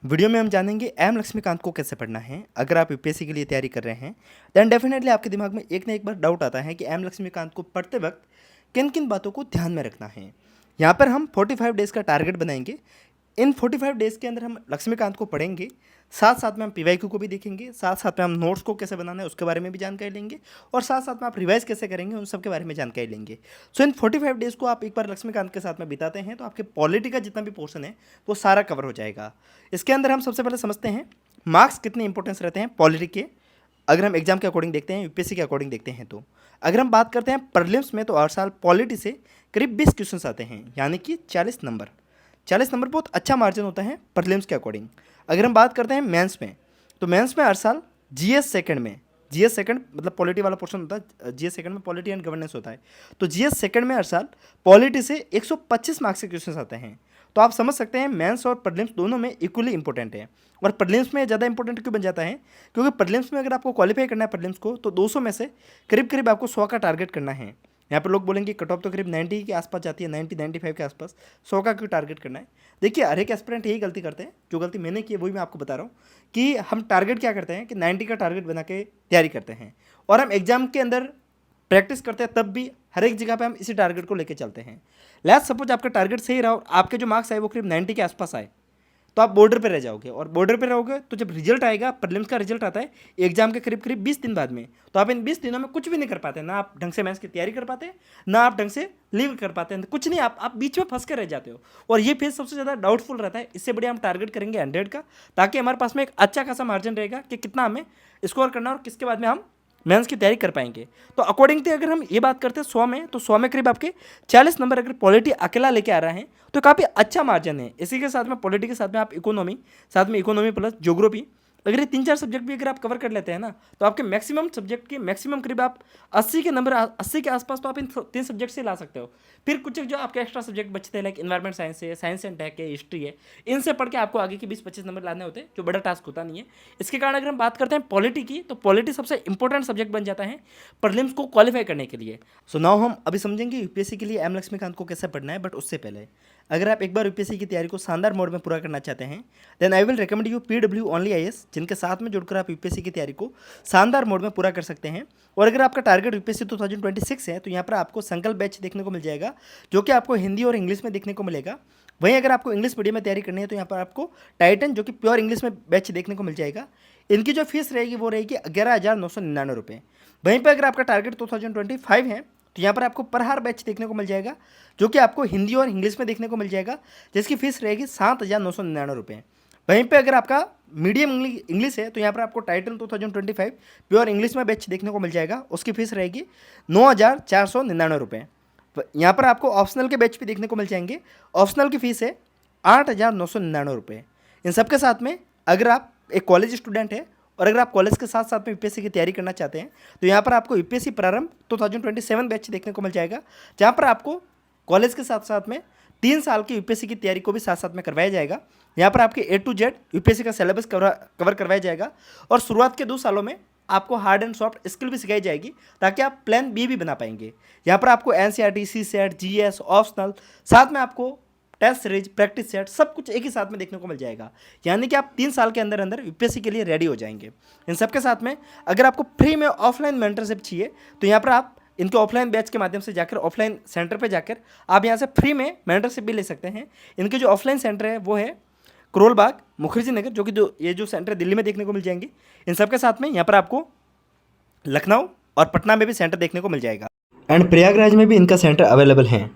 Video में हम जानेंगे एम लक्ष्मीकांत को कैसे पढ़ना है। अगर आप यूपीएससी के लिए तैयारी कर रहे हैं देन डेफिनेटली आपके दिमाग में एक ना एक बार डाउट आता है कि एम लक्ष्मीकांत को पढ़ते वक्त किन किन बातों को ध्यान में रखना है। यहाँ पर हम 45 डेज़ का टारगेट बनाएंगे। इन 45 डेज़ के अंदर हम लक्ष्मीकांत को पढ़ेंगे, साथ साथ में हम पीवाईक्यू को भी देखेंगे, साथ साथ में हम नोट्स को कैसे बनाना है उसके बारे में भी जानकारी लेंगे और साथ साथ में आप रिवाइज कैसे करेंगे उन सब के बारे में जानकारी लेंगे। सो इन 45 डेज़ को आप एक बार लक्ष्मीकांत के साथ में बिताते हैं तो आपके पॉलिटी का जितना भी पोर्शन है वो सारा कवर हो जाएगा। इसके अंदर हम सबसे पहले समझते हैं मार्क्स कितने इंपॉर्टेंस रहते हैं पॉलिटी के। अगर हम एग्जाम के अकॉर्डिंग देखते हैं, यूपीएससी के अकॉर्डिंग देखते हैं, तो अगर हम बात करते हैं प्रीलिम्स में तो हर साल पॉलिटी से करीब 20 क्वेश्चन आते हैं, यानी कि 40 नंबर बहुत अच्छा मार्जिन होता है प्रीलिम्स के अकॉर्डिंग। अगर हम बात करते हैं मेंस में तो मेंस में हर साल जीएस सेकंड मतलब पॉलिटी वाला पोर्शन होता है, जीएस सेकंड में पॉलिटी एंड गवर्नेंस होता है, तो जीएस सेकंड में हर साल पॉलिटी से 125 मार्क्स के क्वेश्चन आते हैं। तो आप समझ सकते हैं मेंस और प्रीलिम्स दोनों में इक्वली इंपॉर्टेंट है। और प्रीलिम्स में ज़्यादा इंपॉर्टेंट क्यों बन जाता है, क्योंकि प्रीलिम्स में अगर आपको क्वालिफाई करना है प्रीलिम्स को तो 200 में से करीब करीब आपको 100 का टारगेट करना है। यहाँ पर लोग बोलेंगे कट ऑफ तो करीब 90 के आसपास जाती है, 95 के आसपास, 100 का क्यों टारगेट करना है। देखिए हर एक एस्पिरेंट यही गलती करते हैं, जो गलती मैंने की है वही मैं आपको बता रहा हूँ कि हम टारगेट क्या करते हैं कि 90 का टारगेट बना के तैयारी करते हैं और हम एग्जाम के अंदर प्रैक्टिस करते हैं, तब भी हर एक जगह पे हम इसी टारगेट को लेके चलते हैं। लेट्स सपोज आपका टारगेट सही रहा और आपके जो मार्क्स आए वो करीब 90 के आसपास आए, तो आप बॉर्डर पे रह जाओगे और बॉर्डर पे रहोगे तो जब रिजल्ट आएगा, प्रीलिम्स का रिजल्ट आता है एग्जाम के करीब करीब 20 दिन बाद में, तो आप इन 20 दिनों में कुछ भी नहीं कर पाते, ना आप ढंग से मेंस की तैयारी कर पाते, ना आप ढंग से लीव कर पाते हैं, कुछ नहीं, आप बीच में फंस के रह जाते हो और ये फेज सबसे ज़्यादा डाउटफुल रहता है। इससे बढ़िया हम टारगेट करेंगे 100 का, ताकि हमारे पास में एक अच्छा खासा मार्जिन रहेगा कि कितना हमें स्कोर करना और किसके बाद में हम मेंस की तैयारी कर पाएंगे। तो अकॉर्डिंग टू अगर हम ये बात करते हैं 100 में, तो 100 में करीब आपके 40 नंबर अगर पॉलिटी अकेला लेके आ रहा है तो काफ़ी अच्छा मार्जिन है। इसी के साथ में पॉलिटी के साथ में आप इकोनॉमी, साथ में इकोनॉमी प्लस ज्योग्राफी, अगर ये 3-4 सब्जेक्ट भी अगर आप कवर कर लेते हैं ना तो आपके मैक्सिमम सब्जेक्ट के मैक्सिमम करीब आप 80 के नंबर, 80 के आसपास तो आप इन 3 सब्जेक्ट से ला सकते हो। फिर कुछ जो आपके एक्स्ट्रा सब्जेक्ट बचते हैं लाइक इन्वायरमेंट साइंस है, साइंस एंड टेक है, हिस्ट्री है, इनसे पढ़ के आपको आगे के 20-25 नंबर लाने होते हैं, जो बड़ा टास्क होता नहीं है। इसके कारण अगर हम बात करते हैं पॉलिटी की, तो पॉलिटी सबसे इंपॉर्टेंट सब्जेक्ट बन जाता है प्रीलिम्स को क्वालिफाई करने के लिए। सो नाउ हम अभी समझेंगे यूपीएससी के लिए एम लक्ष्मीकांत को कैसे पढ़ना है। बट उससे पहले अगर आप एक बार यूपीएससी की तैयारी को शानदार मोड में पूरा करना चाहते हैं then I will recommend you PW only IAS, जिनके साथ में जुड़कर आप यूपीएससी की तैयारी को शानदार मोड में पूरा कर सकते हैं। और अगर आपका टारगेट यूपीएससी 2026 है तो यहाँ पर आपको संकल्प बैच देखने को मिल जाएगा, जो कि आपको हिंदी और इंग्लिश में देखने को मिलेगा। वहीं अगर आपको इंग्लिश मीडियम में तैयारी करनी है तो यहाँ पर आपको टाइटन, जो कि प्योर इंग्लिश में बैच देखने को मिल जाएगा। इनकी जो फीस रहेगी वो रहेगी 11,999 रुपये। वहीं पर अगर आपका टारगेट 2025 है तो यहाँ पर आपको पर हार बैच देखने को मिल जाएगा, जो कि आपको हिंदी और इंग्लिश में देखने को मिल जाएगा, जिसकी फीस रहेगी 7,999 रुपये। वहीं पे अगर आपका मीडियम इंग्लिश है तो यहाँ पर आपको टाइटन 2025 प्योर इंग्लिश में बैच देखने को मिल जाएगा, उसकी फीस रहेगी 9,499 रुपये। यहाँ पर आपको ऑप्शनल के बैच भी देखने को मिल जाएंगे, ऑप्शनल की फीस है 8,999 रुपये। इन सब के साथ में अगर आप एक कॉलेज स्टूडेंट है और अगर आप कॉलेज के साथ साथ में यूपीएससी की तैयारी करना चाहते हैं तो यहाँ पर आपको यूपीएससी प्रारंभ 2027 बैच देखने को मिल जाएगा, जहाँ पर आपको कॉलेज के साथ साथ में 3 साल की यूपीएससी की तैयारी को भी साथ साथ में करवाया जाएगा। यहाँ पर आपके A to Z यूपीएससी का सिलेबस कवर करवाया जाएगा और शुरुआत के 2 सालों में आपको हार्ड एंड सॉफ्ट स्किल भी सिखाई जाएगी, ताकि आप प्लान बी भी बना पाएंगे। यहाँ पर आपको एनसीईआरटी, सीसेट, जीएस, ऑप्शनल, साथ में आपको टेस्ट सीरीज, प्रैक्टिस सेट, सब कुछ एक ही साथ में देखने को मिल जाएगा, यानी कि आप 3 साल के अंदर अंदर यूपीएससी के लिए रेडी हो जाएंगे। इन सब के साथ में अगर आपको फ्री में ऑफलाइन मेंटरशिप चाहिए तो यहाँ पर आप इनके ऑफलाइन बैच के माध्यम से जाकर, ऑफलाइन सेंटर पे जाकर आप यहाँ से फ्री में मेंटरशिप भी ले सकते हैं। इनके जो ऑफलाइन सेंटर है वो है करोल बाग, मुखर्जी नगर, जो कि ये जो सेंटर दिल्ली में देखने को मिल जाएंगे। इन सब के साथ में यहाँ पर आपको लखनऊ और पटना में भी सेंटर देखने को मिल जाएगा एंड प्रयागराज में भी इनका सेंटर अवेलेबल है।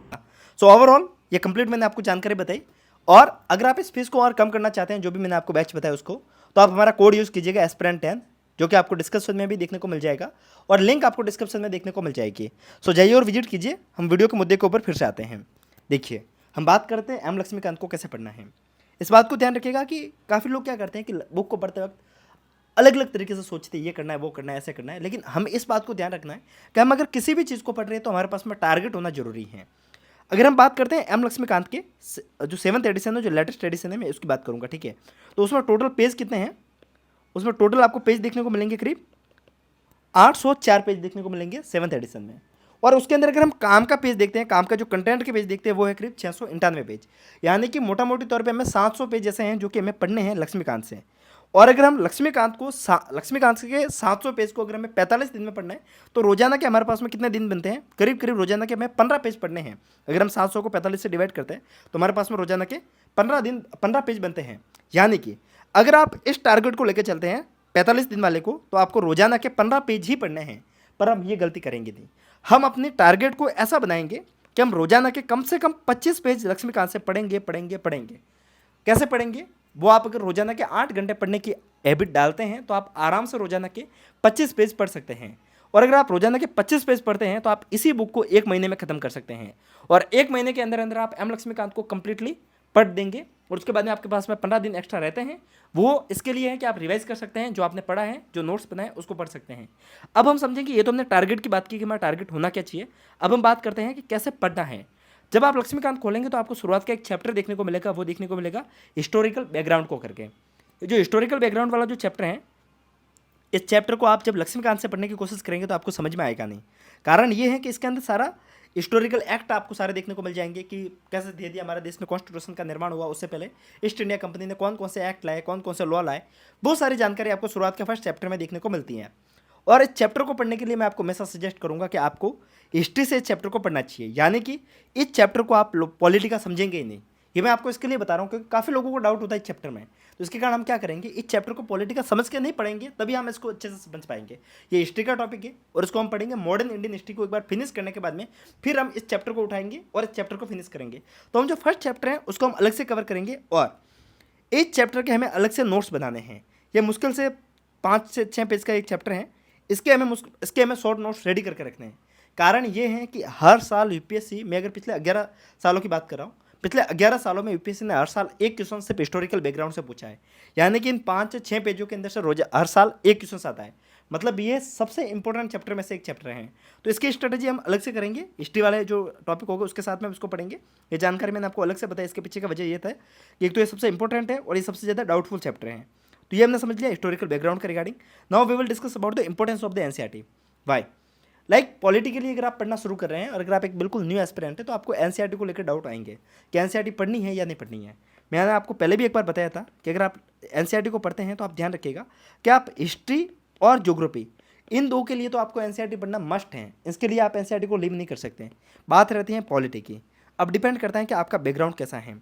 सो ओवरऑल ये कंप्लीट मैंने आपको जानकारी बताई। और अगर आप इस फीस को और कम करना चाहते हैं, जो भी मैंने आपको बैच बताया उसको, तो आप हमारा कोड यूज़ कीजिएगा एस्पिरेंट10, जो कि आपको डिस्क्रिप्शन में भी देखने को मिल जाएगा और लिंक आपको डिस्क्रिप्शन में देखने को मिल जाएगी। सो जाइए और विजिट कीजिए। हम वीडियो के मुद्दे के ऊपर फिर से आते हैं। देखिए हम बात करते हैं एम लक्ष्मीकांत को कैसे पढ़ना है। इस बात को ध्यान रखिएगा कि काफ़ी लोग क्या करते हैं कि बुक को पढ़ते वक्त अलग अलग तरीके से सोचते हैं, ये करना है, वो करना है, ऐसे करना है, लेकिन हम इस बात को ध्यान रखना है कि हम अगर किसी भी चीज़ को पढ़ रहे हैं तो हमारे पास में टारगेट होना जरूरी है। अगर हम बात करते हैं एम लक्ष्मीकांत के जो 7th एडिशन है, जो लेटेस्ट एडिशन है, मैं उसकी बात करूँगा, ठीक है। तो उसमें टोटल पेज कितने हैं, उसमें टोटल आपको पेज देखने को मिलेंगे करीब 804 पेज देखने को मिलेंगे 7th एडिशन में। और उसके अंदर अगर हम काम का पेज देखते हैं, काम का जो कंटेंट के पेज देखते हैं वो है करीब 691 पेज, यानी कि मोटा मोटी तौर पे हमें 700 पेज ऐसे हैं जो कि हमें पढ़ने हैं लक्ष्मीकांत से। और अगर हम लक्ष्मीकांत के 700 पेज को अगर हमें 45 दिन में पढ़ना है तो रोजाना के हमारे पास में कितने दिन बनते हैं, करीब करीब रोजाना के हमें 15 पेज पढ़ने हैं। अगर हम 700 को 45 से डिवाइड करते हैं तो हमारे पास में रोजाना के 15 पेज बनते हैं। यानी कि अगर आप इस टारगेट को लेकर चलते हैं 45 दिन वाले को, तो आपको रोजाना के 15 पेज ही पढ़ने हैं। पर हम ये गलती करेंगे नहीं, हम अपने टारगेट को ऐसा बनाएंगे कि हम रोजाना के कम से कम 25 पेज लक्ष्मीकांत से पढ़ेंगे पढ़ेंगे पढ़ेंगे। कैसे पढ़ेंगे, वो आप अगर रोजाना के 8 घंटे पढ़ने की हैबिट डालते हैं तो आप आराम से रोजाना के 25 पेज पढ़ सकते हैं। और अगर आप रोजाना के 25 पेज पढ़ते हैं तो आप इसी बुक को 1 महीने में खत्म कर सकते हैं। और 1 महीने के अंदर अंदर आप एम लक्ष्मीकांत को कंप्लीटली पढ़ देंगे। और उसके बाद में आपके पास में 15 दिन एक्स्ट्रा रहते हैं, वो इसके लिए है कि आप रिवाइज कर सकते हैं, जो आपने पढ़ा है, जो नोट्स बनाए उसको पढ़ सकते हैं। अब हम समझेंगे, ये तो हमने टारगेट की बात की कि हमारा टारगेट होना क्या चाहिए। अब हम बात करते हैं कि कैसे पढ़ना है। जब आप लक्ष्मीकांत खोलेंगे तो आपको शुरुआत का एक चैप्टर देखने को मिलेगा, वो देखने को मिलेगा हिस्टोरिकल बैकग्राउंड को करके। जो हिस्टोरिकल बैकग्राउंड वाला जो चैप्टर है, इस चैप्टर को आप जब लक्ष्मीकांत से पढ़ने की कोशिश करेंगे तो आपको समझ में आएगा नहीं। कारण ये है कि इसके अंदर सारा हिस्टोरिकल एक्ट आपको सारे देखने को मिल जाएंगे कि कैसे धीरे धीरे हमारे देश में कॉन्स्टिट्यूशन का निर्माण हुआ, उससे पहले ईस्ट इंडिया कंपनी ने कौन कौन से एक्ट लाए, कौन कौन से लॉ लाए, बहुत सारी जानकारी आपको शुरुआत के फर्स्ट चैप्टर में देखने को मिलती है। और इस चैप्टर को पढ़ने के लिए मैं आपको हमेशा सजेस्ट करूंगा कि आपको हिस्ट्री से इस चैप्टर को पढ़ना चाहिए। यानी कि इस चैप्टर को आप पॉलिटी का समझेंगे ही नहीं। ये मैं आपको इसके लिए बता रहा हूँ क्योंकि काफ़ी लोगों को डाउट होता है इस चैप्टर में। तो इसके कारण हम क्या करेंगे, इस चैप्टर को पॉलिटिकल समझ के नहीं पढ़ेंगे, तभी हम इसको अच्छे से समझ पाएंगे। ये हिस्ट्री का टॉपिक है और इसको हम पढ़ेंगे मॉडर्न इंडियन हिस्ट्री को एक बार फिनिश करने के बाद में फिर हम इस चैप्टर को उठाएंगे और इस चैप्टर को फिनिश करेंगे। तो हम जो फर्स्ट चैप्टर है उसको हम अलग से कवर करेंगे और इस चैप्टर के हमें अलग से नोट्स बनाने हैं। ये मुश्किल से 5 से 6 पेज का एक चैप्टर है। इसके हमें शॉर्ट नोट्स रेडी करके रखने हैं। कारण ये है कि हर साल यूपीएससी में, अगर पिछले 11 सालों की बात कर रहा हूँ, पिछले 11 सालों में यूपीएससी ने हर साल एक क्वेश्चन सिर्फ हिस्टोरिकल बैकग्राउंड से पूछा है। यानी कि इन 5 से 6 पेजों के अंदर से रोज हर साल एक क्वेश्चन आता है। मतलब ये सबसे इंपॉर्टेंट चैप्टर में से एक चैप्टर है। तो इसकी स्ट्रेटेजी हम अलग से करेंगे। हिस्ट्री वाले जो टॉपिक होगा उसके साथ में इसको पढ़ेंगे। ये जानकारी मैंने आपको अलग से बताया। इसके पीछे का वजह ये था कि एक तो ये सबसे इंपॉर्टेंट है और ये सबसे ज़्यादा डाउटफुल चैप्टर है। तो ये हमने समझ लिया हिस्टोरिकल बैकग्राउंड के regarding. Now we will discuss about the importance of the NCERT. Why like politically अगर आप पढ़ना शुरू कर रहे हैं और अगर आप एक बिल्कुल न्यू एस्पिरेंट है तो आपको एनसीईआरटी को लेकर डाउट आएंगे कि एनसीईआरटी पढ़नी है या नहीं पढ़नी है। मैंने आपको पहले भी एक बार बताया था कि अगर आप एनसीईआरटी को पढ़ते हैं तो आप ध्यान रखिएगा कि आप हिस्ट्री और ज्योग्राफी इन दो के लिए तो आपको एनसीईआरटी पढ़ना मस्ट है। इसके लिए आप एनसीईआरटी को लीव नहीं कर सकते। बात रहती है पॉलिटी की। अब डिपेंड करता है कि आपका बैकग्राउंड कैसा है।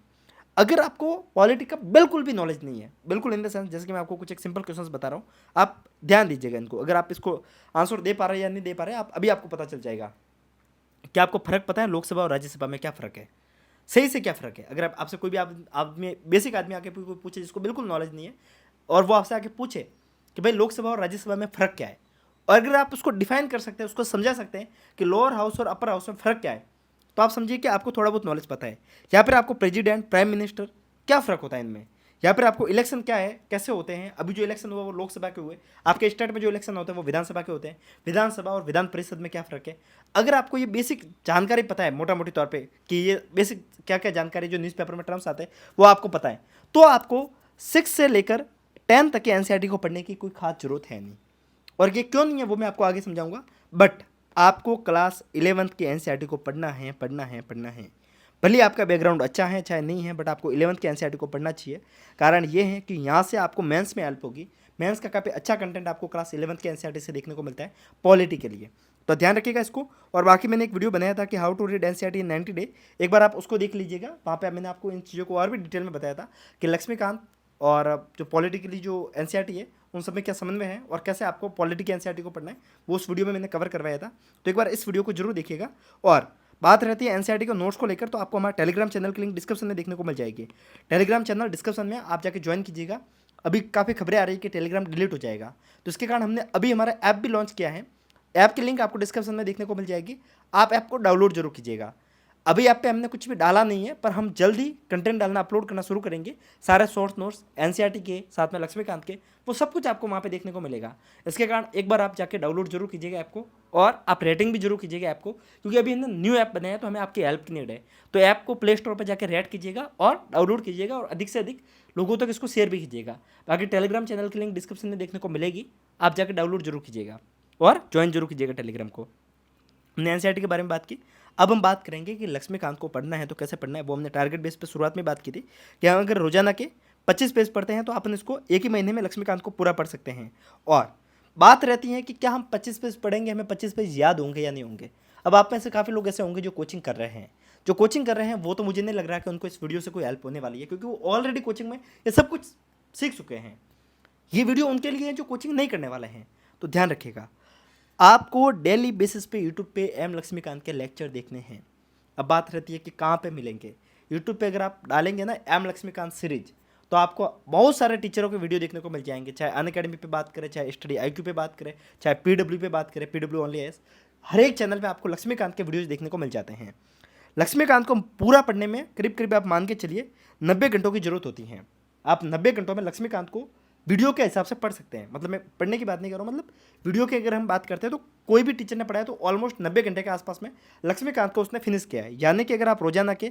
अगर आपको पॉलिटी का बिल्कुल भी नॉलेज नहीं है, बिल्कुल इन द सेंस जैसे कि मैं आपको कुछ एक सिंपल क्वेश्चंस बता रहा हूँ, आप ध्यान दीजिएगा इनको। अगर आप इसको आंसर दे पा रहे हैं या नहीं दे पा रहे हैं, आप अभी आपको पता चल जाएगा कि आपको फ़र्क पता है लोकसभा और राज्यसभा में क्या फ़र्क है, सही से क्या फ़र्क है। अगर आपसे कोई भी आदमी बेसिक आदमी आके पूछे जिसको बिल्कुल नॉलेज नहीं है और वो आपसे आके पूछे कि भाई लोकसभा और राज्यसभा में फ़र्क क्या है, और अगर आप उसको डिफाइन कर सकते हैं, उसको समझा सकते हैं कि लोअर हाउस और अपर हाउस में फ़र्क क्या है, तो आप समझिए कि आपको थोड़ा बहुत नॉलेज पता है। या फिर आपको प्रेसिडेंट, प्राइम मिनिस्टर क्या फ़र्क होता है इनमें, या फिर आपको इलेक्शन क्या है, कैसे होते हैं। अभी जो इलेक्शन हुआ वो लोकसभा के हुए, आपके स्टेट में जो इलेक्शन होते हैं वो विधानसभा के होते हैं। विधानसभा और विधान परिषद में क्या फ़र्क है, अगर आपको ये बेसिक जानकारी पता है मोटा मोटी तौर पे कि ये बेसिक क्या क्या जानकारी जो न्यूज़पेपर में टर्म्स आते हैं वो आपको पता है, तो आपको 6 से लेकर 10 तक के एनसीईआरटी को पढ़ने की कोई खास जरूरत है नहीं। और ये क्यों नहीं है वो मैं आपको आगे समझाऊंगा। बट आपको क्लास 11th के एनसीईआरटी को पढ़ना है, पढ़ना है, पढ़ना है। भले आपका बैकग्राउंड अच्छा है चाहे नहीं है, बट आपको 11th के एनसीईआरटी को पढ़ना चाहिए। कारण ये है कि यहाँ से आपको मेंस में हेल्प होगी। मेंस का काफ़ी अच्छा कंटेंट आपको क्लास 11th के एनसीईआरटी से देखने को मिलता है पॉलिटी के लिए। तो ध्यान रखिएगा इसको। और बाकी मैंने एक वीडियो बनाया था कि how to read NCERT in 90 day, एक बार आप उसको देख लीजिएगा। वहाँ पे मैंने आपको इन चीज़ों को और भी डिटेल में बताया था कि लक्ष्मीकांत और जो पॉलिटिकली जो एनसीईआरटी है उन सब में क्या समन्वय है और कैसे आपको पॉलिटी के एनसीईआरटी को पढ़ना है, वो उस वीडियो में मैंने कवर करवाया था। तो एक बार इस वीडियो को जरूर देखिएगा। और बात रहती है एनसीईआरटी के नोट्स को लेकर, तो आपको हमारे टेलीग्राम चैनल की लिंक डिस्क्रिप्शन में देखने को मिल जाएगी। टेलीग्राम चैनल डिस्क्रिप्शन में आप जाके ज्वाइन कीजिएगा। अभी काफ़ी खबरें आ रही है कि टेलीग्राम डिलीट हो जाएगा, तो इसके कारण हमने अभी हमारा ऐप भी लॉन्च किया है। ऐप की लिंक आपको डिस्क्रिप्शन में देखने को मिल जाएगी। आप ऐप को डाउनलोड जरूर कीजिएगा। अभी ऐप पे हमने कुछ भी डाला नहीं है, पर हम जल्दी कंटेंट डालना अपलोड करना शुरू करेंगे। सारे सोर्स नोट्स एनसीईआरटी के साथ में लक्ष्मीकांत के, वो सब कुछ आपको वहाँ पे देखने को मिलेगा। इसके कारण एक बार आप जाके डाउनलोड जरूर कीजिएगा ऐप को, और आप रेटिंग भी जरूर कीजिएगा ऐप को, क्योंकि अभी हमने न्यू ऐप बनाया है तो हमें आपकी हेल्प की नीड है। तो ऐप को प्ले स्टोर पर जाकर रेट कीजिएगा और डाउनलोड कीजिएगा, और अधिक से अधिक लोगों तक इसको शेयर भी कीजिएगा। बाकी टेलीग्राम चैनल की लिंक डिस्क्रिप्शन में देखने को मिलेगी, आप जाकर डाउनलोड जरूर कीजिएगा और ज्वाइन जरूर कीजिएगा टेलीग्राम को। हमने एनसीईआरटी के बारे में बात की। अब हम बात करेंगे कि लक्ष्मीकांत को पढ़ना है तो कैसे पढ़ना है। वो हमने टारगेट बेस पे शुरुआत में बात की थी कि हम अगर रोजाना के 25 पेज पढ़ते हैं तो अपन इसको एक ही महीने में लक्ष्मीकांत को पूरा पढ़ सकते हैं। और बात रहती है कि क्या हम 25 पेज पढ़ेंगे, हमें 25 पेज याद होंगे या नहीं होंगे। अब आप में से काफ़ी लोग ऐसे होंगे जो कोचिंग कर रहे हैं, वो तो मुझे नहीं लग रहा कि उनको इस वीडियो से कोई हेल्प होने वाली है, क्योंकि वो ऑलरेडी कोचिंग में ये सब कुछ सीख चुके हैं। ये वीडियो उनके लिए है जो कोचिंग नहीं करने वाले हैं। तो ध्यान रखिएगा, आपको डेली बेसिस पे यूट्यूब पे एम लक्ष्मीकांत के लेक्चर देखने हैं। अब बात रहती है कि कहाँ पे मिलेंगे। यूट्यूब पे अगर आप डालेंगे ना एम लक्ष्मीकांत सीरीज, तो आपको बहुत सारे टीचरों के वीडियो देखने को मिल जाएंगे, चाहे अनअकैडमी पे बात करें, चाहे स्टडी IQ पे बात करें, चाहे PW पे बात करें, PW ओनली एस। हर एक चैनल पे आपको लक्ष्मीकांत के वीडियोज देखने को मिल जाते हैं। लक्ष्मीकांत को पूरा पढ़ने में करीब करीब आप मान के चलिए 90 घंटों की जरूरत होती है। आप 90 घंटों में लक्ष्मीकांत को वीडियो के हिसाब से पढ़ सकते हैं। मतलब मैं पढ़ने की बात नहीं कर रहा हूँ, मतलब वीडियो की अगर हम बात करते हैं तो कोई भी टीचर ने पढ़ाया तो ऑलमोस्ट 90 घंटे के आसपास में लक्ष्मीकांत को उसने फिनिश किया है। यानी कि अगर आप रोजाना के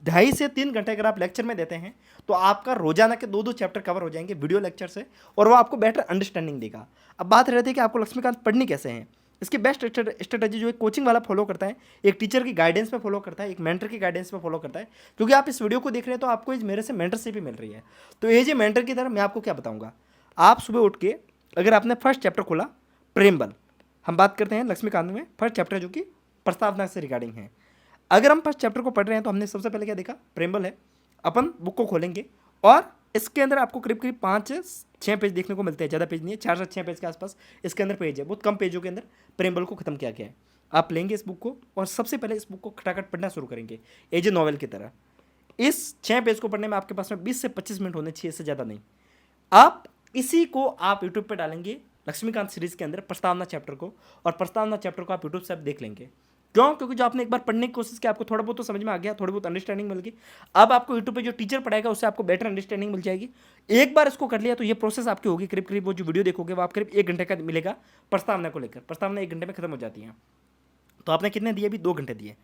2.5 से 3 घंटे अगर आप लेक्चर में देते हैं तो आपका रोजाना के 2-2 चैप्टर कवर हो जाएंगे वीडियो लेक्चर से, और वो आपको बेटर अंडरस्टैंडिंग देगा। अब बात रहती है कि आपको लक्ष्मीकांत पढ़नी कैसे है। इसकी बेस्ट स्ट्रेटजी जो एक कोचिंग वाला फॉलो करता है, एक टीचर की गाइडेंस पे फॉलो करता है, एक मेंटर की गाइडेंस पे फॉलो करता है। क्योंकि आप इस वीडियो को देख रहे हैं तो आपको मेरे से मेंटरशिप भी मिल रही है। तो ये जो मेंटर की तरह मैं आपको क्या बताऊंगा, आप सुबह उठ के अगर आपने फर्स्ट चैप्टर खोला प्रेम बल, हम बात करते हैं लक्ष्मीकांत में फर्स्ट चैप्टर जो कि प्रस्तावना से रिगार्डिंग है। अगर हम फर्स्ट चैप्टर को पढ़ रहे हैं तो हमने सबसे पहले क्या देखा, प्रेम बल है। अपन बुक को खोलेंगे और इसके अंदर आपको करीब करीब 5-6 पेज देखने को मिलते हैं, ज़्यादा पेज नहीं है, 4 से 6 पेज के आसपास इसके अंदर पेज है। बहुत कम पेजों के अंदर प्रेम बल को खत्म किया गया है। आप लेंगे इस बुक को और सबसे पहले इस बुक को खटाखट पढ़ना शुरू करेंगे एज ए नॉवेल की तरह। इस 6 पेज को पढ़ने में आपके पास में 20 से 25 मिनट होने चाहिए, इससे ज़्यादा नहीं। आप इसी को आप यूट्यूब पे डालेंगे लक्ष्मीकांत सीरीज के अंदर प्रस्तावना चैप्टर को, और प्रस्तावना चैप्टर को आप यूट्यूब से आप देख लेंगे। क्यों? क्योंकि जो आपने एक बार पढ़ने की कोशिश की, आपको थोड़ा बहुत तो समझ में आ गया, थोड़ी बहुत अंडरस्टैंडिंग मिल गई। अब आपको यूट्यूब पे जो टीचर पढ़ाएगा उससे आपको बेटर अंडरस्टैंडिंग मिल जाएगी। एक बार इसको कर लिया तो ये प्रोसेस आपकी होगी करीब करीब, वो जो वीडियो देखोगे वो आप करीब 1 घंटे का मिलेगा प्रस्तावना को लेकर। प्रस्तावना 1 घंटे में खत्म हो जाती है। तो आपने कितने दिए? अभी 2 घंटे दिए।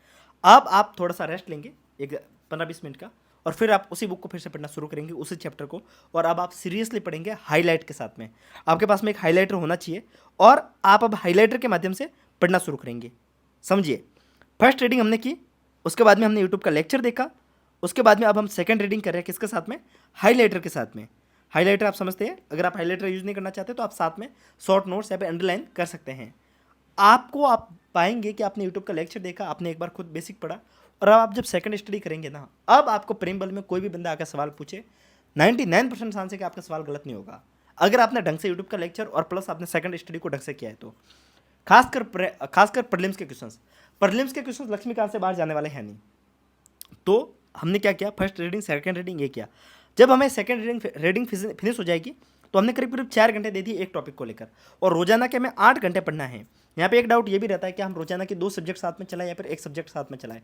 अब आप थोड़ा सा रेस्ट लेंगे, एक 15-20 मिनट का, और फिर आप उसी बुक को फिर से पढ़ना शुरू करेंगे, उसी चैप्टर को। और अब आप सीरियसली पढ़ेंगे हाईलाइट के साथ में। आपके पास में एक हाईलाइटर होना चाहिए और आप अब हाईलाइटर के माध्यम से पढ़ना शुरू करेंगे। समझिए, फर्स्ट रीडिंग हमने की, उसके बाद में हमने यूट्यूब का लेक्चर देखा, उसके बाद में अब हम सेकंड रीडिंग कर रहे हैं किसके साथ में? हाईलाइटर के साथ में। हाईलाइटर आप समझते हैं, अगर आप हाईलाइटर यूज़ नहीं करना चाहते तो आप साथ में शॉर्ट नोट्स या फिर अंडरलाइन कर सकते हैं। आपको आप पाएंगे कि आपने यूट्यूब का लेक्चर देखा, आपने एक बार खुद बेसिक पढ़ा, और अब आप जब सेकंड स्टडी करेंगे ना, अब आपको प्रेम बल में कोई भी बंदा आकर सवाल पूछे, 99% चांस है कि आपका सवाल गलत नहीं होगा, अगर आपने ढंग से यूट्यूब का लेक्चर और प्लस आपने सेकंड स्टडी को ढंग से किया है तो। खासकर प्रीलिम्स के क्वेश्चंस लक्ष्मीकांत से बाहर जाने वाले हैं नहीं। तो हमने क्या किया, फर्स्ट रीडिंग सेकंड रीडिंग ये किया। जब हमें सेकंड रीडिंग फिनिश हो जाएगी तो हमने करीब करीब 4 घंटे दे दिए एक टॉपिक को लेकर, और रोजाना के हमें 8 घंटे पढ़ना है। यहाँ पे एक डाउट ये भी रहता है कि हम रोजाना के 2 सब्जेक्ट साथ में चलाएं या फिर एक सब्जेक्ट साथ में चलाएं।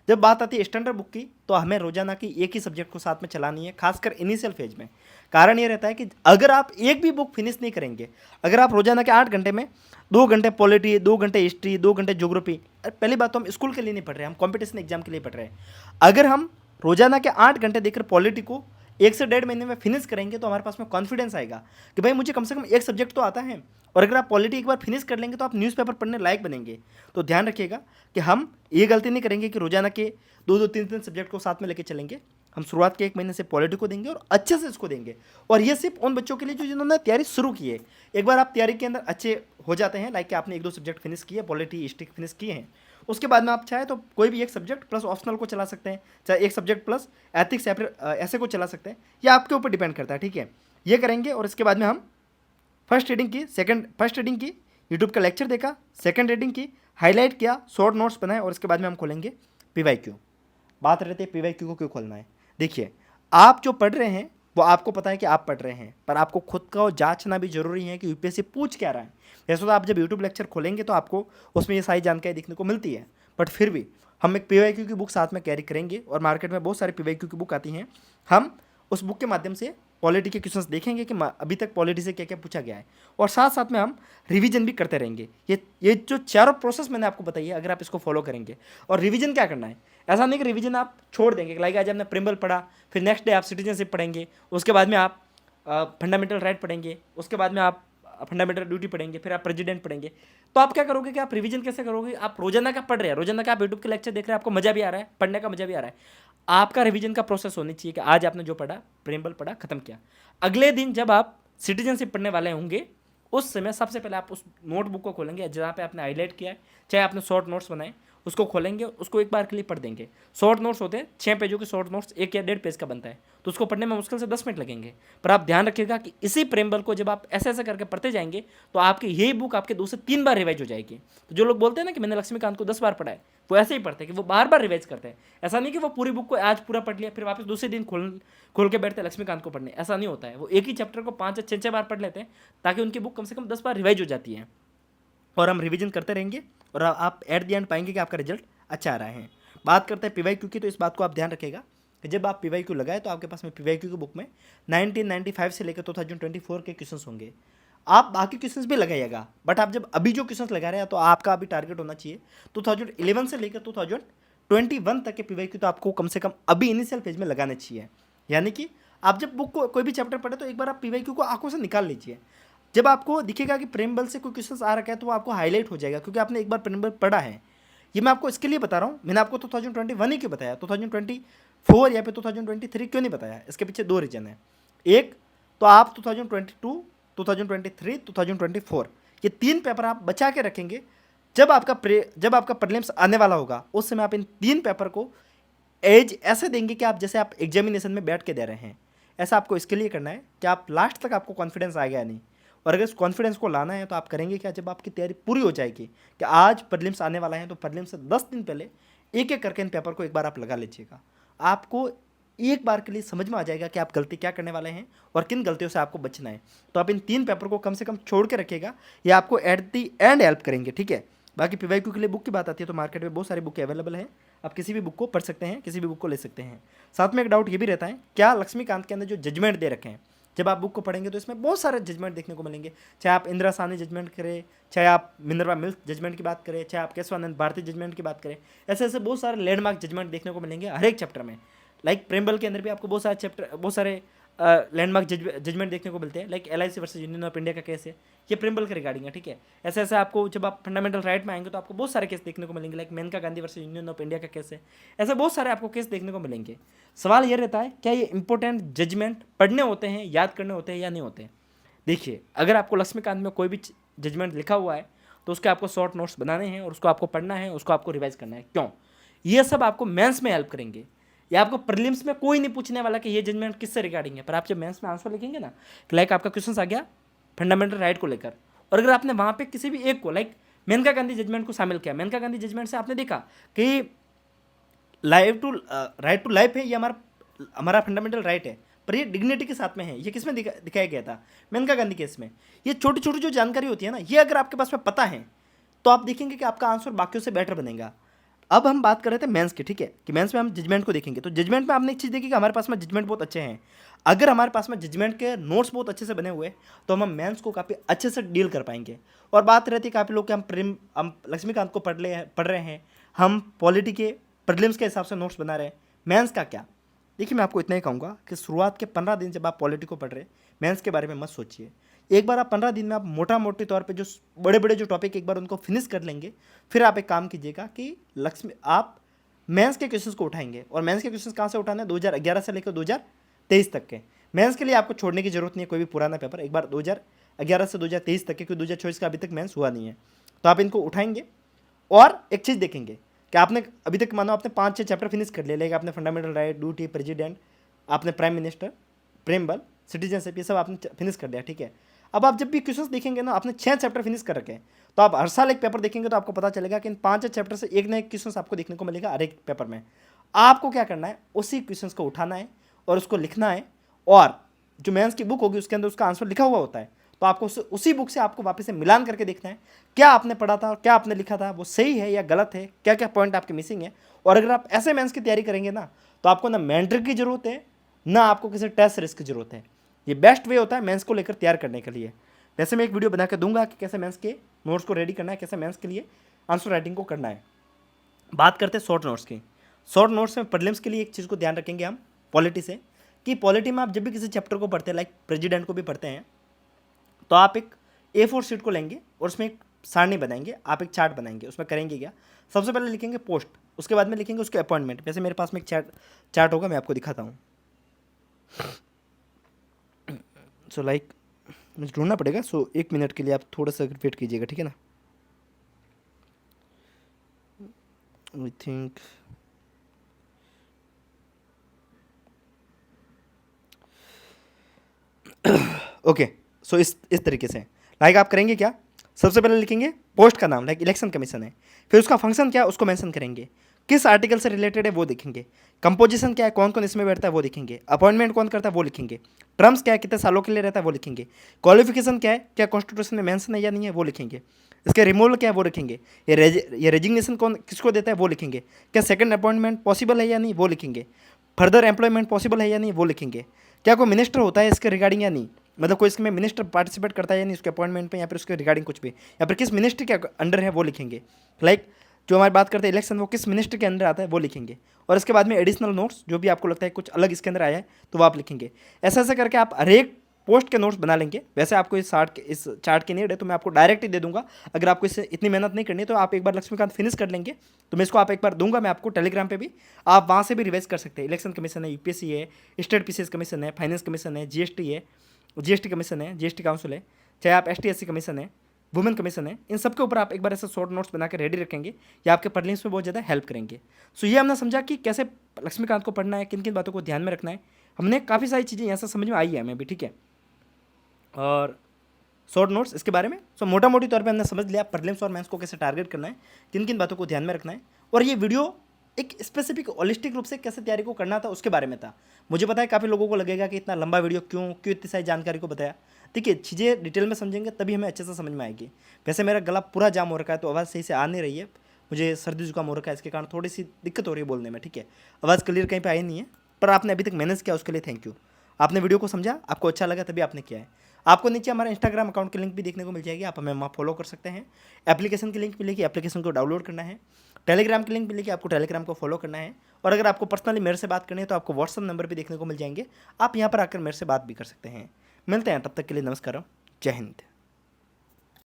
जब बात आती है स्टैंडर्ड बुक की तो हमें रोजाना की एक ही सब्जेक्ट को साथ में चलानी है, खासकर इनिशियल फेज में। कारण ये रहता है कि अगर आप एक भी बुक फिनिश नहीं करेंगे, अगर आप रोजाना के 8 घंटे में 2 घंटे पॉलिटी, 2 घंटे हिस्ट्री, 2 घंटे ज्योग्राफी, पहली बात तो हम स्कूल के लिए नहीं पढ़ रहे हैं, हम कॉम्पिटिशन एग्जाम के लिए पढ़ रहे हैं। अगर हम रोजाना के 8 घंटे देकर पॉलिटी को 1 से 1.5 महीने में फिनिश करेंगे तो हमारे पास में कॉन्फिडेंस आएगा कि भाई मुझे कम से कम एक सब्जेक्ट तो आता है। और अगर आप पॉलिटी एक बार फिनिश कर लेंगे तो आप न्यूज़पेपर पढ़ने लायक बनेंगे। तो ध्यान रखिएगा कि हम ये गलती नहीं करेंगे कि रोजाना के 2-2, 3-3 सब्जेक्ट को साथ में लेके चलेंगे। हम शुरुआत के 1 महीने से पॉलिटी को देंगे और अच्छे से इसको देंगे। और ये सिर्फ उन बच्चों के लिए जो जिन्होंने तैयारी शुरू की है। एक बार आप तैयारी के अंदर अच्छे हो जाते हैं, लाइक कि आपने 1-2 सब्जेक्ट फिनिश किए, पॉलिटी हिस्ट्री फिनिश किए हैं, उसके बाद में आप चाहे तो कोई भी एक सब्जेक्ट प्लस ऑप्शनल को चला सकते हैं, चाहे एक सब्जेक्ट प्लस एथिक्स या फिर ऐसे को चला सकते हैं, या आपके ऊपर डिपेंड करता है। ठीक है, ये करेंगे। और इसके बाद में हम फर्स्ट रीडिंग की यूट्यूब का लेक्चर देखा, सेकंड रीडिंग की, हाईलाइट किया, शॉर्ट नोट्स बनाए, और इसके बाद में हम खोलेंगे PYQ। बात रहती है PYQ को क्यों खोलना है। देखिए, आप जो पढ़ रहे हैं वो आपको पता है कि आप पढ़ रहे हैं, पर आपको खुद का जांचना भी जरूरी है कि यूपीएससी पूछ क्या रहा है। वैसे तो आप जब यूट्यूब लेक्चर खोलेंगे तो आपको उसमें ये सारी जानकारी देखने को मिलती है, बट फिर भी हम एक PYQ की बुक साथ में कैरी करेंगे, और मार्केट में बहुत सारी PYQ की बुक आती हैं। हम उस बुक के माध्यम से पॉलिटी के क्वेश्चंस देखेंगे कि अभी तक पॉलिटी से क्या क्या पूछा गया है, और साथ साथ में हम रिवीजन भी करते रहेंगे। ये जो चारों प्रोसेस मैंने आपको बताई है, अगर आप इसको फॉलो करेंगे। और रिवीजन क्या करना है, ऐसा नहीं कि रिवीजन आप छोड़ देंगे, लाइक आज आपने प्रिम्बल पढ़ा, फिर नेक्स्ट डे आप सिटीजनशिप पढ़ेंगे, उसके बाद में आप फंडामेंटल राइट पढ़ेंगे, उसके बाद में आप फंडामेंटल ड्यूटी पढ़ेंगे, फिर आप प्रेसिडेंट पढ़ेंगे। तो आप क्या करोगे कि आप रिवीजन कैसे करोगे? आप रोजाना का पढ़ रहे हैं, रोजाना का आप यूट्यूब के लेक्चर देख रहे हैं, आपको मजा भी आ रहा है, पढ़ने का मजा भी आ रहा है। आपका रिवीजन का प्रोसेस होनी चाहिए कि आज आपने जो पढ़ा, प्रेम्बल पढ़ा, खत्म किया। अगले दिन जब आप सिटीजनशिप पढ़ने वाले होंगे, उस समय सबसे पहले आप उस नोटबुक को खोलेंगे जहाँ पे आपने हाईलाइट किया है, चाहे आपने शॉर्ट नोट्स बनाए, उसको खोलेंगे, उसको एक बार के लिए पढ़ देंगे। शॉर्ट नोट्स होते हैं 6 पेजों के शॉर्ट नोट्स, 1 या 1.5 पेज का बनता है, तो उसको पढ़ने में मुश्किल से 10 मिनट लगेंगे। पर आप ध्यान रखिएगा कि इसी प्रेम्बल को जब आप ऐसे ऐसे करके पढ़ते जाएंगे तो आपकी यही बुक आपके 2 से 3 बार रिवाइज हो जाएगी। तो जो लोग बोलते हैं ना कि मैंने लक्ष्मीकांत को 10 बार पढ़ा है, वो ऐसे ही पढ़ते हैं कि वो बार बार रिवाइज करते हैं। ऐसा नहीं कि वो पूरी बुक को आज पूरा पढ़ लिया फिर वापस दूसरे दिन खोल के बैठते हैं लक्ष्मीकांत को पढ़ने, ऐसा नहीं होता है। वो एक ही चैप्टर को 5 या 6 बार पढ़ लेते हैं ताकि उनकी बुक कम से कम 10 बार रिवाइज हो जाती है। और हम रिवीजन करते रहेंगे और आप एट द एंड पाएंगे कि आपका रिजल्ट अच्छा आ रहा है। बात करते हैं पीवाईक्यू की, तो इस बात को आप ध्यान रखिएगा कि जब आप पीवाईक्यू लगाए तो आपके पास में पीवाईक्यू की बुक में 1995 से लेकर 2024 के क्वेश्चंस होंगे। आप बाकी क्वेश्चंस भी लगाइएगा, बट आप जब अभी जो क्वेश्चंस लगा रहे हैं तो आपका अभी टारगेट होना चाहिए 2011 से लेकर 2021 तक के पीवाईक्यू तो आपको कम से कम अभी इनिशियल पेज में लगाने चाहिए। यानी कि आप जब बुक को कोई भी चैप्टर पढ़े तो एक बार आप पीवाईक्यू को आंखों से निकाल लीजिए। जब आपको दिखेगा कि प्रेमबल से कोई क्वेश्चंस आ रखा है तो वो आपको हाईलाइट हो जाएगा, क्योंकि आपने एक बार प्रेमबल पढ़ा है। ये मैं आपको इसके लिए बता रहा हूँ, मैंने आपको 2021 ही क्यों बताया, 2024 या फिर 2023 क्यों नहीं बताया? इसके पीछे 2 रीजन है। एक तो आप 2022, 2023, 2024 ये 3 पेपर आप बचा के रखेंगे। जब आपका प्रीलिम्स आने वाला होगा उस समय आप इन 3 पेपर को एज ऐसे देंगे कि आप जैसे आप एग्जामिनेशन में बैठ के दे रहे हैं। ऐसा आपको इसके लिए करना है कि आप लास्ट तक आपको कॉन्फिडेंस आ गया नहीं, और अगर इस कॉन्फिडेंस को लाना है तो आप करेंगे क्या, जब आपकी तैयारी पूरी हो जाएगी कि आज प्रीलिम्स आने वाला है तो प्रीलिम्स से 10 दिन पहले एक एक करके इन पेपर को एक बार आप लगा लीजिएगा। आपको एक बार के लिए समझ में आ जाएगा कि आप गलती क्या करने वाले हैं और किन गलतियों से आपको बचना है। तो आप इन 3 पेपर को कम से कम छोड़ के रखिएगा, ये आपको एट दी एंड हेल्प करेंगे, ठीक है। बाकी पीवाईक्यू के लिए बुक की बात आती है तो मार्केट में बहुत सारी बुक अवेलेबल है, आप किसी भी बुक को पढ़ सकते हैं, किसी भी बुक को ले सकते हैं। साथ में एक डाउट ये भी रहता है, क्या लक्ष्मीकांत के अंदर जो जजमेंट दे रखे हैं, जब आप बुक को पढ़ेंगे तो इसमें बहुत सारे जजमेंट देखने को मिलेंगे। चाहे आप इंदिरा साहनी जजमेंट करें, चाहे आप मिनरवा मिल्स जजमेंट की बात करें, चाहे आप केशवानंद भारती जजमेंट की बात करें, ऐसे ऐसे बहुत सारे लैंडमार्क जजमेंट देखने को मिलेंगे हर एक चैप्टर में। लाइक प्रेमबल के अंदर भी आपको बहुत सारे लैंडमार्क जजमेंट देखने को मिलते हैं। Like LIC versus union of India का केस है, ये प्रेमबल के रिगार्डिंग है, ठीक है। ऐसे ऐसे आपको जब आप फंडामेंटल राइट में आएंगे तो आपको बहुत सारे केस देखने को मिलेंगे। Like Menaka Gandhi versus union of India का केस है, ऐसे बहुत सारे आपको केस देखने को मिलेंगे। सवाल ये रहता है, क्या ये इंपॉर्टेंट जजमेंट पढ़ने होते हैं, याद करने होते हैं या नहीं होते हैं? देखिए, अगर आपको लक्ष्मीकांत में कोई भी जजमेंट लिखा हुआ है तो उसके आपको शॉर्ट नोट्स बनाने हैं और उसको आपको पढ़ना है, उसको आपको रिवाइज करना है। क्यों? ये सब आपको मेंस में हेल्प करेंगे। या आपको प्रीलिम्स में कोई नहीं पूछने वाला कि ये जजमेंट किससे रिगार्डिंग है, पर आप जब मेंस में आंसर लिखेंगे ना, लाइक आपका क्वेश्चन आ गया फंडामेंटल राइट को लेकर, और अगर आपने वहाँ पे किसी भी एक को, लाइक मेनका गांधी जजमेंट को शामिल किया, मेनका गांधी जजमेंट से आपने देखा कि राइट टू लाइफ है, ये हमारा फंडामेंटल राइट है, पर ये डिग्निटी के साथ में है। ये किसमें दिखाया गया था? मेनका गांधी केस में। ये छोटी छोटी जो जानकारी होती है ना, ये अगर आपके पास में पता है तो आप देखेंगे कि आपका आंसर बाकियों से बेटर बनेगा। अब हम बात कर रहे थे मेंस की, ठीक है, कि मेंस में हम जजमेंट को देखेंगे। तो जजमेंट में आपने एक चीज़ देखी कि हमारे पास में जजमेंट बहुत अच्छे हैं। अगर हमारे पास में जजमेंट के नोट्स बहुत अच्छे से बने हुए तो हम मेंस को काफ़ी अच्छे से डील कर पाएंगे। और बात रहती है काफ़ी लोग कि हम लक्ष्मीकांत को पढ़ रहे हैं, हम पॉलिटी के प्रीलिम्स के हिसाब से नोट्स बना रहे हैं, मेंस का क्या? देखिए, मैं आपको इतना ही कहूँगा कि शुरुआत के 15 दिन जब आप पॉलिटी को पढ़ रहे हैं, मेंस के बारे में मत सोचिए। एक बार आप 15 दिन में आप मोटे तौर पे जो बड़े बड़े जो टॉपिक एक बार उनको फिनिश कर लेंगे, फिर आप एक काम कीजिएगा कि आप मेंस के क्वेश्चंस को उठाएंगे। और मेंस के क्वेश्चंस कहाँ से उठाना है? 2011 से लेकर 2023 तक के। मेंस के लिए आपको छोड़ने की जरूरत नहीं है कोई भी पुराना पेपर, एक बार 2011 से 2023 तक के, क्योंकि 2024 का अभी तक मेंस हुआ नहीं है, तो आप इनको उठाएंगे। और एक चीज़ देखेंगे कि आपने अभी तक मानो आपने 5-6 चैप्टर फिनिश कर लिया, आपने फंडामेंटल राइट, ड्यूटी, प्रेसिडेंट, आपने प्राइम मिनिस्टर, प्रेमबल, सिटीजनशिप, ये सब आपने फिनिश कर दिया, ठीक है। अब आप जब भी क्वेश्चंस देखेंगे ना, आपने 6 चैप्टर फिनिश कर रखे हैं, तो आप हर साल एक पेपर देखेंगे तो आपको पता चलेगा कि इन 5 चैप्टर से एक ना एक क्वेश्चन आपको देखने को मिलेगा हर एक पेपर में। आपको क्या करना है, उसी क्वेश्चन को उठाना है और उसको लिखना है। और जो मेंस की बुक होगी उसके अंदर उसका आंसर लिखा हुआ होता है, तो आपको उसी बुक से आपको वापस से मिलान करके देखना है क्या आपने पढ़ा था और क्या आपने लिखा था वो सही है या गलत है, क्या क्या पॉइंट आपके मिसिंग है। और अगर आप ऐसे मेंस की तैयारी करेंगे ना, तो आपको ना मेंटर की जरूरत है, ना आपको किसी टेस्ट सीरीज की जरूरत है। ये बेस्ट वे होता है मेंस को लेकर तैयार करने के लिए। वैसे मैं एक वीडियो बना के दूंगा कि कैसे मेंस के नोट्स को रेडी करना है, कैसे मेंस के लिए आंसर राइटिंग को करना है। बात करते हैं शॉर्ट नोट्स की। शॉर्ट नोट्स में प्रीलिम्स के लिए एक चीज़ को ध्यान रखेंगे हम पॉलिटी से, कि पॉलिटी में आप जब भी किसी चैप्टर को पढ़ते हैं, लाइक प्रेसिडेंट को भी पढ़ते हैं, तो आप एक A4 शीट को लेंगे और उसमें एक सारणी बनाएंगे, आप एक चार्ट बनाएंगे। उसमें करेंगे क्या, सबसे पहले लिखेंगे पोस्ट, उसके बाद में लिखेंगे उसके अपॉइंटमेंट। वैसे मेरे पास में एक चार्ट होगा, मैं आपको दिखाता हूँ। सो लाइक मुझे ढूंढना पड़ेगा, सो 1 मिनट के लिए आप थोड़ा सा वेट कीजिएगा, ठीक है ना। आई थिंक ओके, सो इस तरीके से लाइक आप करेंगे क्या, सबसे पहले लिखेंगे पोस्ट का नाम, लाइक इलेक्शन कमीशन है, फिर उसका फंक्शन क्या है उसको मेंशन करेंगे, किस आर्टिकल से रिलेटेड है वो देखेंगे, कंपोजिशन क्या है, कौन कौन इसमें बैठता है वो लिखेंगे, अपॉइंटमेंट कौन करता है वो लिखेंगे, टर्म्स क्या है, कितने सालों के लिए रहता है वो लिखेंगे, क्वालिफिकेशन क्या है, क्या कॉन्स्टिट्यूशन में मेंशन है या नहीं है वो लिखेंगे, इसके रिमूवल क्या है वो लिखेंगे, ये रेजिग्नेशन कौन किसको देता है वो लिखेंगे, क्या सेकंड अपॉइंटमेंट पॉसिबल है या नहीं वो लिखेंगे, फर्दर एम्प्लॉयमेंट पॉसिबल है या नहीं वो लिखेंगे, क्या कोई मिनिस्टर होता है इसके रिगार्डिंग या नहीं, मतलब कोई इसमें मिनिस्टर पार्टिसिपेट करता है या नहीं उसके अपॉइंटमेंट पे, या फिर उसके रिगार्डिंग कुछ भी, या फिर किस मिनिस्ट्री के अंडर है वो लिखेंगे। लाइक जो हमारी बात करते हैं इलेक्शन, वो किस मिनिस्ट्री के अंदर आता है वो लिखेंगे। और इसके बाद में एडिशनल नोट्स, जो भी आपको लगता है कुछ अलग इसके अंदर आया है तो वो आप लिखेंगे। ऐसा ऐसा करके आप हर एक पोस्ट के नोट्स बना लेंगे। वैसे आपको इस चार्ट की नीड है तो मैं आपको डायरेक्ट ही दे दूंगा, अगर आपको इससे इतनी मेहनत नहीं करनी तो आप एक बार लक्ष्मीकांत फिनिश कर लेंगे तो मैं इसको आप एक बार दूंगा मैं आपको टेलीग्राम पे भी, आप वहाँ से भी रिवाइज कर सकते हैं। इलेक्शन कमीशन है, यूपीएससी है, स्टेट पीसीएस कमीशन है, फाइनेंस कमीशन है, जीएसटी है, जीएसटी कमीशन है, जीएसटी काउंसिल है, चाहे आप एसटी कमीशन है, वुमेन कमीशन है, इन सब के ऊपर आप एक बार ऐसे शॉर्ट नोट्स बना के रेडी रखेंगे, या आपके प्रीलिम्स में बहुत ज़्यादा हेल्प करेंगे। सो ये हमने समझा कि कैसे लक्ष्मीकांत को पढ़ना है, किन किन बातों को ध्यान में रखना है। हमने काफ़ी सारी चीज़ें यहाँ से समझ में आई है हमें भी, ठीक है। और शॉर्ट नोट्स इसके बारे में सो मोटा मोटी तौर पे हमने समझ लिया प्रीलिम्स और मेंस को कैसे टारगेट करना है, किन किन बातों को ध्यान में रखना है। और ये वीडियो एक स्पेसिफिक होलिस्टिक रूप से कैसे तैयारी को करना था उसके बारे में था। मुझे पता है काफ़ी लोगों को लगेगा कि इतना लंबा वीडियो क्यों इतनी सारी जानकारी को बताया। देखिए चीज़ें डिटेल में समझेंगे तभी हमें अच्छे से समझ में आएगी। वैसे मेरा गला पूरा जाम हो रखा है तो आवाज़ सही से आ नहीं रही है, मुझे सर्दी जुकाम हो रखा है, इसके कारण थोड़ी सी दिक्कत हो रही है बोलने में, ठीक है। आवाज़ क्लियर कहीं पे आई नहीं है, पर आपने अभी तक मैनेज किया उसके लिए थैंक यू। आपने वीडियो को समझा, आपको अच्छा लगा तभी आपने किया है। आपको नीचे हमारा इंस्टाग्राम अकाउंट की लिंक भी देखने को मिल जाएगी, आप हमें वहाँ फॉलो कर सकते हैं। एप्लीकेशन की लिंक मिलेगी, एप्लीकेशन को डाउनलोड करना है। टेलीग्राम की लिंक मिलेगी, आपको टेलीग्राम को फॉलो करना है। और अगर आपको पर्सनली मेरे से बात करनी है तो आपको व्हाट्सअप नंबर भी देखने को मिल जाएंगे, आप यहाँ पर आकर मेरे से बात भी कर सकते हैं। मिलते हैं, तब तक के लिए नमस्कार, जय हिंद।